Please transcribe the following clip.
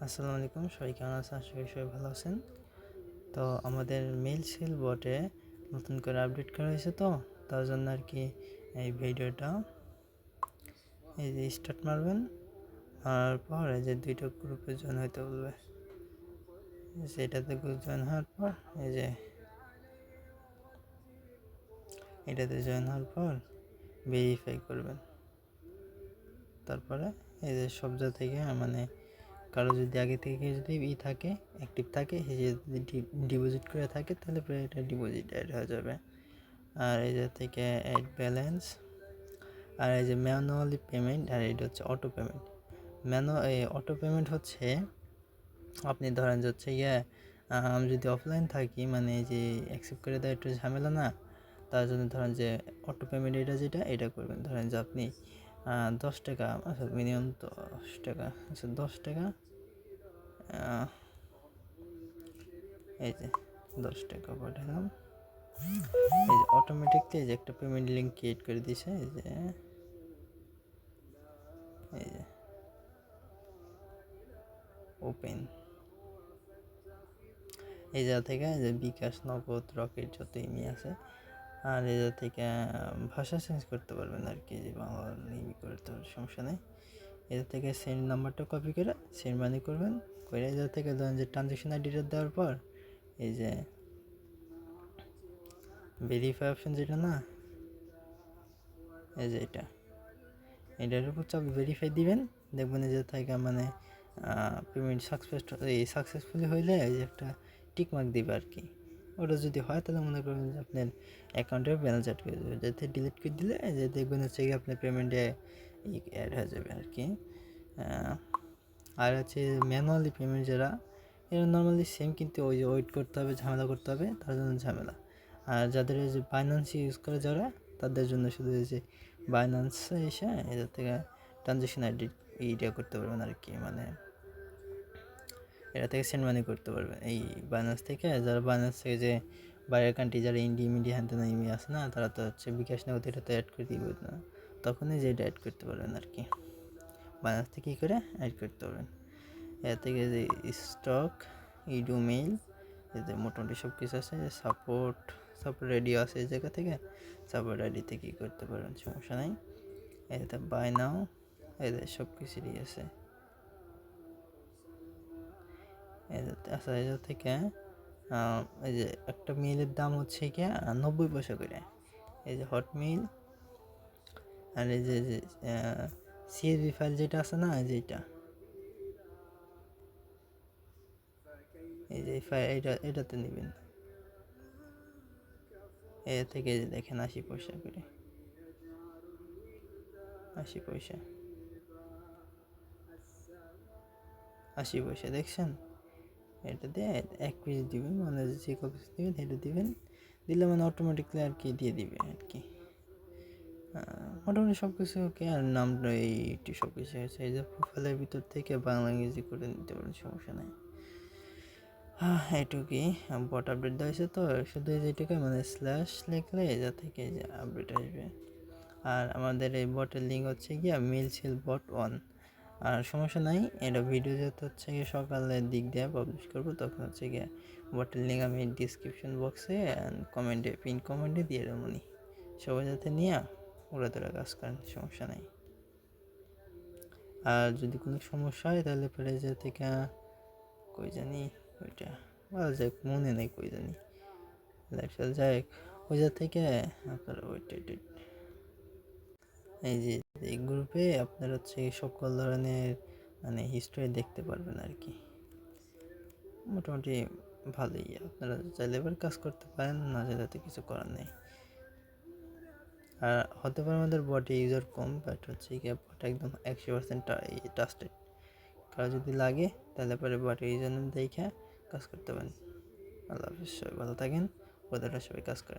আসসালামু আলাইকুম, সবাই কেমন আছেন? আশা করি সবাই ভালো আছেন। তো আমাদের মেল সেল বটে নতুন করে আপডেট করা হয়েছে, তো তার জন্য আর কি এই ভিডিওটা। এই যে স্টার্ট মারবেন, মারার পর এই যে দুইটা গ্রুপে জয়েন হইতে বলবে। সেটাতে জয়েন হওয়ার পর এই যে এটাতে জয়েন হওয়ার পর ভেরিফাই করবেন। তারপরে এই যে সবজা থেকে মানে কারো যদি আগে থেকে যদি থাকে, অ্যাক্টিভ থাকে, সে যদি ডিপোজিট করে থাকে, তাহলে পরে এটা ডিপোজিট অ্যাড হয়ে যাবে। আর এই যে থেকে অ্যাড ব্যালেন্স, আর এই যে ম্যানুয়ালি পেমেন্ট, আর এটা হচ্ছে অটো পেমেন্ট। অটো পেমেন্ট হচ্ছে আপনি ধরেন যে হচ্ছে আমি যদি অফলাইন থাকি, মানে এই যে অ্যাকসেপ্ট করে দেওয়া একটু ঝামেলা না, তার জন্য ধরেন যে অটো পেমেন্ট এটা করবেন। ধরেন যে আপনি 10 টাকা, আচ্ছা মিনিমাম 10 টাকা, আচ্ছা 10 টাকা, এই যে 10 টাকা পাঠালাম। এই যে অটোমেটিকলি এই যে একটা পেমেন্ট লিঙ্ক ক্রিয়েট করে দিয়েছে। এই যে ওপেন, এই জায়গা থেকে যে বিকাশ, নগদ, রকেট যত ইমি আছে, আর এই জায়গা থেকে ভাষা চেঞ্জ করতে পারবেন আর কি, যে বাংলা করতে পারবেন, সমস্যা নেই। এদের থেকে সেন্ড নাম্বারটা কপি করে সেন্ড মানি করবেন। করে এই জায়গা থেকে ধরেন যে ট্রানজ্যাকশন আইডিটা দেওয়ার পর এই যে ভেরিফাই অপশন যেটা না, এই যে এটার উপর চাপ ভেরিফাই দিবেন। দেখবেন যে থেকে মানে পেমেন্ট সাকসেসফুলি হইলে এই যে একটা টিক মার্ক দিবে আর কি। ওটা যদি হয় তাহলে মনে করবেন যে আপনার অ্যাকাউন্টের ব্যালেন্স অ্যাড করে দেবে। যাতে ডিলিট করে দিলে যে দেখবেন হচ্ছে কি আপনার পেমেন্টে অ্যাড হয়ে যাবে আর কি। আর হচ্ছে ম্যানুয়ালি পেমেন্ট যারা, এরা নর্মালি সেম, কিন্তু ওই যে ওয়েট করতে হবে, ঝামেলা করতে হবে, তার জন্য ঝামেলা। আর যাদের যে বাইন্যান্স ইউজ করে যারা, তাদের জন্য শুধু এই যে বাইন্যান্সে এসে এদের থেকে ট্রানজ্যাকশন আইডি এইটা করতে পারবেন আর কি, মানে এটা থেকে সেন্ড মানি করতে পারবেন এই বাইন্যান্স থেকে। যারা বাইন্যান্স থেকে যে বাইরের কান্ট্রি, যারা ইন্ডিয়া হ্যান তেন ইমি আছে না, তারা তো হচ্ছে বিকাশ নগদ এটাতে অ্যাড করে দিবে না, তখনই যে এটা অ্যাড করতে পারবেন আর কি। বাইন্যান্স থেকে কী করে অ্যাড করতে পারবেন। এর থেকে যে স্টক, মেইল, এতে মোটামুটি সব কিছু আছে। যে সাপোর্ট রেডিও আছে, এই জায়গা থেকে সাপোর্ট আইডিতে কী করতে পারেন, সমস্যা নেই। এতে বাই নাও, এদের সব কিছুরই আছে। আচ্ছা, এটা থেকে এই যে একটা মিলের দাম হচ্ছে কি 90 পয়সা করে, এই যে হট মিল। আর এই যে সিএসভি ফাইল যেটা আছে না, যেটা এই যে এটাতে নেবেন। এ থেকে দেখেন 80 পয়সা করে, 80 পয়সা, 80 পয়সা দেখছেন। এটা দিয়ে 1 পিস দিবেন, মানে যে কপিস দিবেন এটা দিবেন, দিলে মানে অটোমেটিকলি আর কি দিয়ে দিবে আর কি। মোটামুটি সব কিছু ওকে। আর নামটা এইটি সব কিছু আছে। এই যে প্রোফাইলের ভিতর থেকে বাংলা ইংরেজি করে নিতে পারেন, সমস্যা নেই। এটুকুই। বট আপডেট দেওয়া হয়েছে, তো শুধু যেটুকু মানে স্ল্যাশ লিখলে যা থেকে যে আপডেট আসবে। আর আমাদের এই বটের লিঙ্ক হচ্ছে গিয়ে মেল সেল বট 1। আর সমস্যা নাই, এটা ভিডিও যত হচ্ছে গিয়ে সকালের দিক দিয়ে পাবলিশ করবো, তখন হচ্ছে গিয়ে বটের লিঙ্ক আমি ডিসক্রিপশন বক্সে অ্যান্ড কমেন্টে, পিন কমেন্টে দিয়ে দেবো। সবাই যাতে নিয়ে ওরা তোরা কাজ করেন, সমস্যা নাই। আর যদি কোনো সমস্যা হয় তাহলে পরে যে থেকে কই জানি ওইটা যাক, মনে নেই কই জানি লাইফস্টাইল যাই, ওই যা থেকে আপনার ওইটা এই যে এই গ্রুপে আপনার হচ্ছে সকল ধরনের মানে হিস্ট্রি দেখতে পারবেন আর কি। মোটামুটি ভালোই, আপনারা চাইলে এবার কাজ করতে পারেন, না চাইলে তো কিছু করার নেই। আর হতে পারে আমাদের বটে ইউজার কম, বাট হচ্ছে কি বট একদম 100% ট্রাস্টেড। কারো যদি লাগে তাহলে পরে বটে ইউজার দেখে কাজ করতে পারেন। আল্লাহ হাফিজ, সবাই ভালো থাকেন, ওদেরটা সবাই কাজ করেন।